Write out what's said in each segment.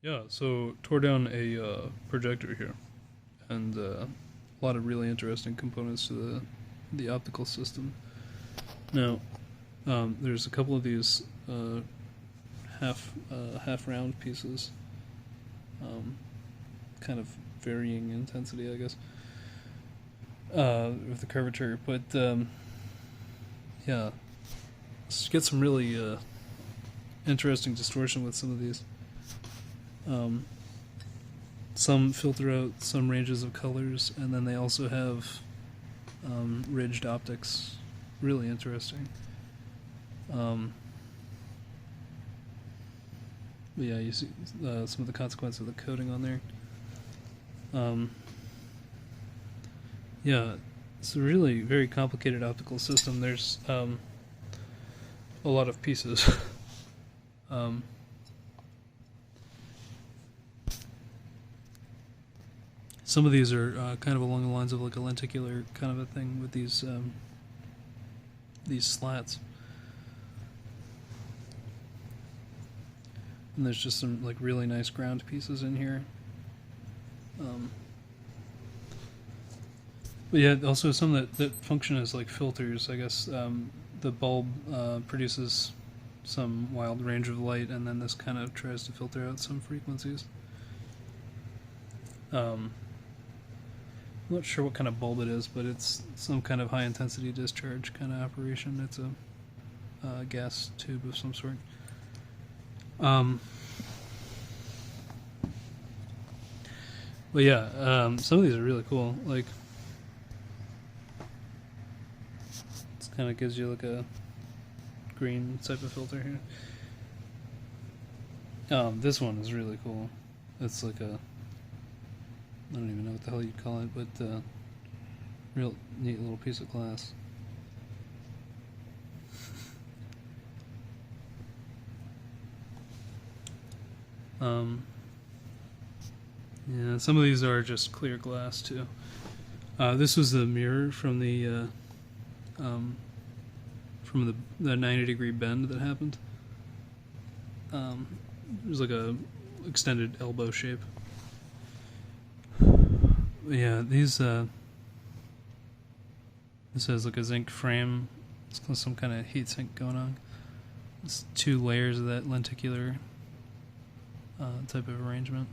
Yeah, so tore down a projector here, and a lot of really interesting components to the optical system. Now, there's a couple of these half round pieces, um, kind of varying intensity, I guess, with the curvature. But yeah, let's get some really interesting distortion with some of these. Um, some filter out some ranges of colors, and then they also have ridged optics. Really interesting. Um, but yeah, you see some of the consequences of the coating on there. Um, yeah, it's a really very complicated optical system. There's a lot of pieces. um, some of these are kind of along the lines of like a lenticular kind of a thing with these slats. And there's just some like really nice ground pieces in here. But yeah, also some that function as like filters. I guess the bulb produces some wild range of light, and then this kind of tries to filter out some frequencies. I'm not sure what kind of bulb it is, but it's some kind of high intensity discharge kind of operation. It's a gas tube of some sort. Um, but yeah, some of these are really cool. Like, it kind of gives you like a green type of filter here. This one is really cool. It's like a, I don't even know what the hell you'd call it, but real neat little piece of glass. Yeah, some of these are just clear glass too. This was the mirror from um, the 90-degree bend that happened. It was like a extended elbow shape. Yeah, these this has like a zinc frame. It's got some kind of heat sink going on. It's two layers of that lenticular type of arrangement.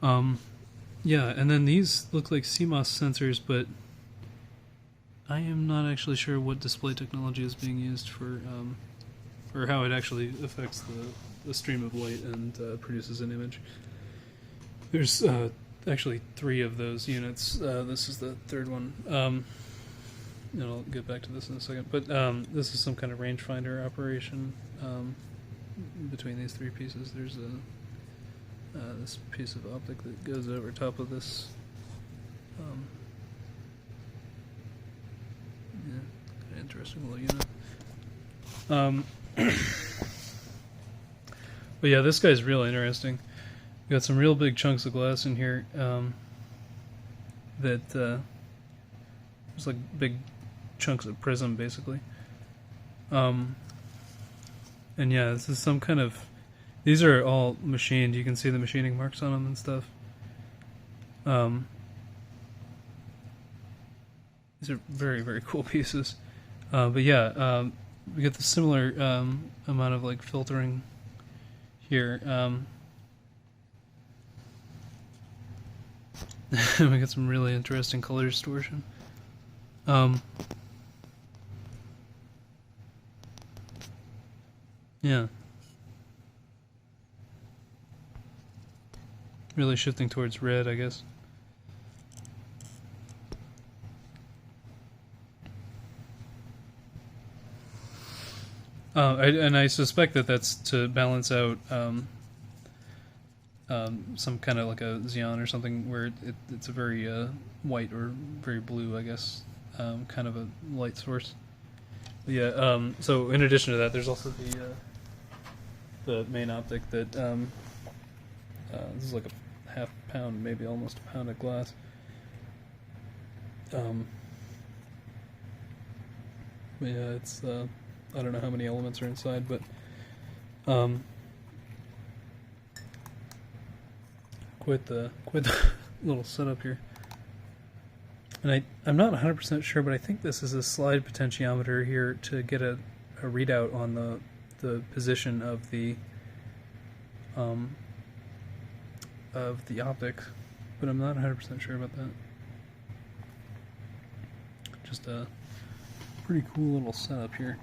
Yeah, and then these look like CMOS sensors, but I am not actually sure what display technology is being used for, or how it actually affects the stream of light and produces an image. There's actually 3 of those units. This is the third one. And I'll get back to this in a second. But this is some kind of rangefinder operation between these 3 pieces. There's this piece of optic that goes over top of this. Yeah, kind of interesting little unit. But yeah, this guy's real interesting. We got some real big chunks of glass in here that it's like big chunks of prism, basically. And yeah, this is some kind of. These are all machined. You can see the machining marks on them and stuff. These are very, very cool pieces. But yeah, we get the similar amount of like filtering here. We get some really interesting color distortion. Yeah. Really shifting towards red, I guess. And I suspect that that's to balance out some kind of like a Xeon or something where it's a very white or very blue, I guess, kind of a light source. But yeah. So in addition to that, there's also the main optic that this is like a half pound, maybe almost a pound of glass. But yeah, it's I don't know how many elements are inside, but quite the little setup here. And I'm not 100% sure, but I think this is a slide potentiometer here to get a readout on the position of the optic, but I'm not 100% sure about that. Just a pretty cool little setup here.